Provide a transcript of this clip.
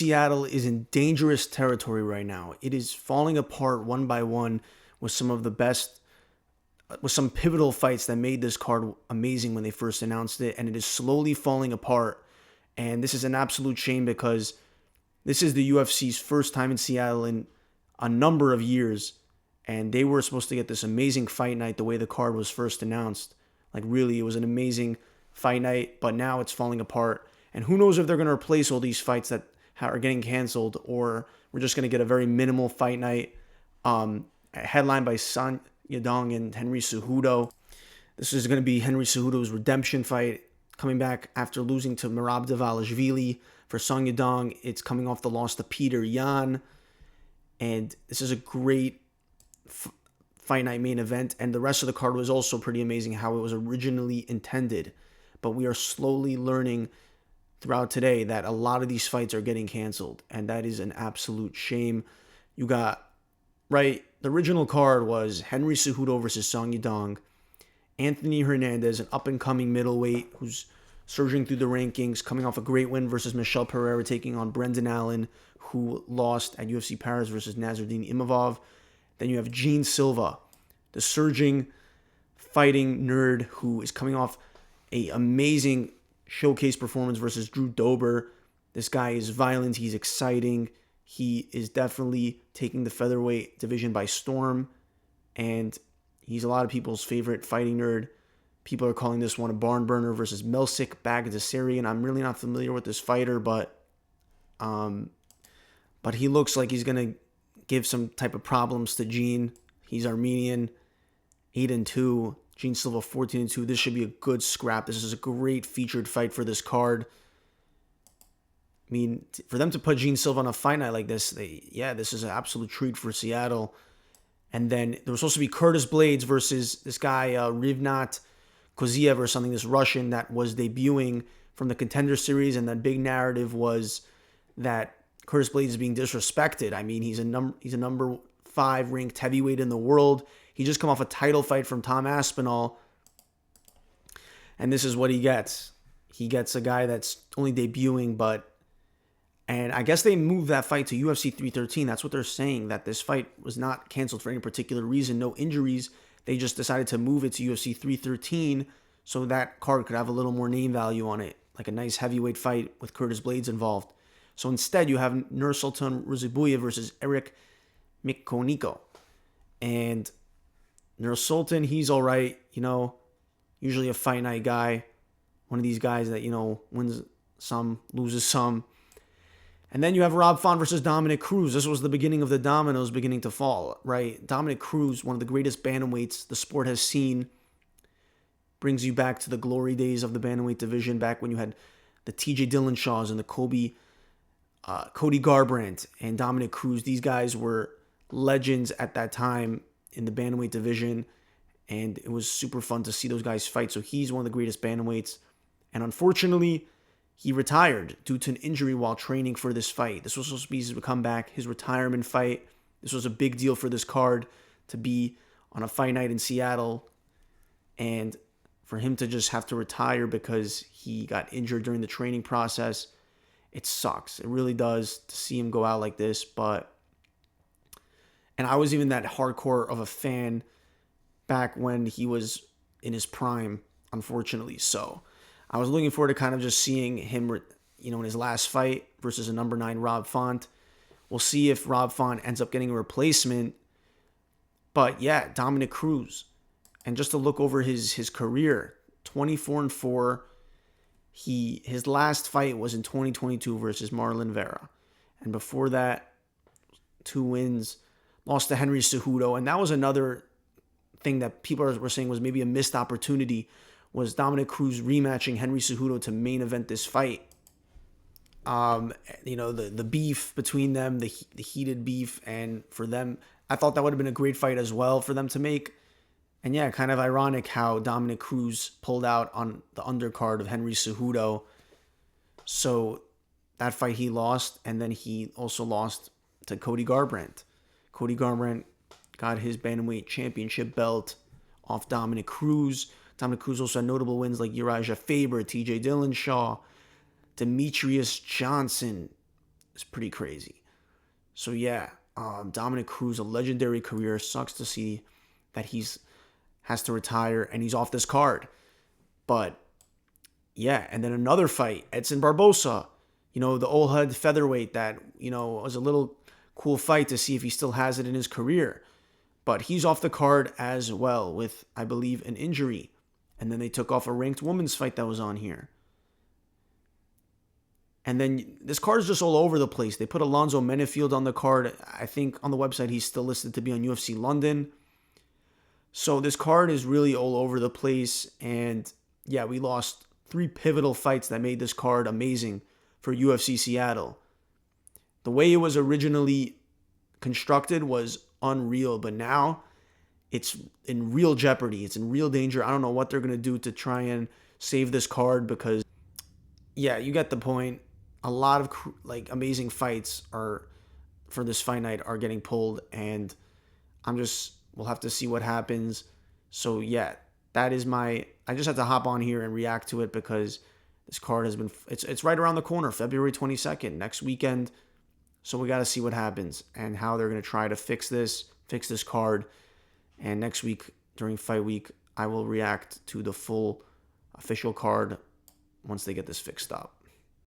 Seattle is in dangerous territory right now. It is falling apart one by one with some of the best, with some pivotal fights that made this card amazing when they first announced it, and it is slowly falling apart. And this is an absolute shame because this is the UFC's first time in Seattle in a number of years, and they were supposed to get this amazing fight night the way the card was first announced. Like, really, it was an amazing fight night, but now it's falling apart. And who knows if they're going to replace all these fights that are getting canceled, or we're just going to get a very minimal fight night headlined by Son Yadong and Henry Cejudo. This is going to be Henry Cejudo's redemption fight, coming back after losing to Merab Dvalishvili. For Song Yadong, it's coming off the loss to Peter Yan. And this is a great fight night main event. And the rest of the card was also pretty amazing how it was originally intended. But we are slowly learning throughout today that a lot of these fights are getting canceled. And that is an absolute shame. You got, right, the original card was Henry Cejudo versus Song Yadong. Anthony Hernandez, an up-and-coming middleweight who's surging through the rankings, coming off a great win versus Michel Pereira, taking on Brendan Allen, who lost at UFC Paris versus Nasruddin Imavov. Then you have Gene Silva, the surging fighting nerd who is coming off a amazing showcase performance versus Drew Dober. This guy is violent. He's exciting. He is definitely taking the featherweight division by storm, and he's a lot of people's favorite fighting nerd. People are calling this one a barn burner versus Melsik Bagdasarian. I'm really not familiar with this fighter, but he looks like he's gonna give some type of problems to Gene. He's Armenian, 8-2. Gene Silva 14-2. This should be a good scrap. This is a great featured fight for this card. I mean, for them to put Gene Silva on a fight night like this, this is an absolute treat for Seattle. And then there was supposed to be Curtis Blades versus this guy, Rivnat Koziev or something, this Russian that was debuting from the Contender Series. And the big narrative was that Curtis Blades is being disrespected. I mean, he's a number 5 ranked heavyweight in the world. He just come off a title fight from Tom Aspinall. And this is what he gets. He gets a guy that's only debuting, and I guess they moved that fight to UFC 313. That's what they're saying, that this fight was not canceled for any particular reason. No injuries. They just decided to move it to UFC 313 so that card could have a little more name value on it, like a nice heavyweight fight with Curtis Blades involved. So instead, you have Nursultan Ruzibuyev versus Eric Mikoniko. And Nursultan, he's all right, usually a fight night guy. One of these guys that, wins some, loses some. And then you have Rob Font versus Dominic Cruz. This was the beginning of the dominoes beginning to fall, right? Dominic Cruz, one of the greatest bantamweights the sport has seen, brings you back to the glory days of the bantamweight division, back when you had the TJ Dillonshaws and the Cody Garbrandt and Dominic Cruz. These guys were legends at that time in the bantamweight division, and it was super fun to see those guys fight. So he's one of the greatest bantamweights, and unfortunately, he retired due to an injury while training for this fight. This was supposed to be his comeback, his retirement fight. This was a big deal for this card to be on a fight night in Seattle, and for him to just have to retire because he got injured during the training process, it sucks. It really does to see him go out like this. And I was even that hardcore of a fan back when he was in his prime, unfortunately. So I was looking forward to kind of just seeing him, in his last fight versus a number 9 Rob Font. We'll see if Rob Font ends up getting a replacement. But yeah, Dominic Cruz. And just to look over his career, 24-4. His last fight was in 2022 versus Marlon Vera. And before that, 2 wins, lost to Henry Cejudo. And that was another thing that people were saying was maybe a missed opportunity, was Dominic Cruz rematching Henry Cejudo to main event this fight. The beef between them, the heated beef, and for them, I thought that would have been a great fight as well for them to make. And yeah, kind of ironic how Dominic Cruz pulled out on the undercard of Henry Cejudo. So that fight he lost, and then he also lost to Cody Garbrandt. Cody Garbrandt got his bantamweight championship belt off Dominic Cruz. Dominic Cruz also had notable wins like Uriah Faber, TJ Dillonshaw, Demetrius Johnson, is pretty crazy. So yeah, Dominic Cruz, a legendary career. Sucks to see that has to retire and he's off this card. But yeah, and then another fight, Edson Barbosa, the old head featherweight that, was a little cool fight to see if he still has it in his career. But he's off the card as well with, I believe, an injury. And then they took off a ranked women's fight that was on here. And then this card is just all over the place. They put Alonzo Menefield on the card. I think on the website he's still listed to be on UFC London. So this card is really all over the place. And yeah, we lost 3 pivotal fights that made this card amazing for UFC Seattle. The way it was originally constructed was unreal, but now it's in real jeopardy. It's in real danger. I don't know what they're going to do to try and save this card because, yeah, you get the point. A lot of amazing fights are for this fight night are getting pulled, and we'll have to see what happens. So yeah, that is I just had to hop on here and react to it because this card has been, it's right around the corner, February 22nd, next weekend. So we got to see what happens and how they're going to try to fix this card. And next week during fight week, I will react to the full official card once they get this fixed up.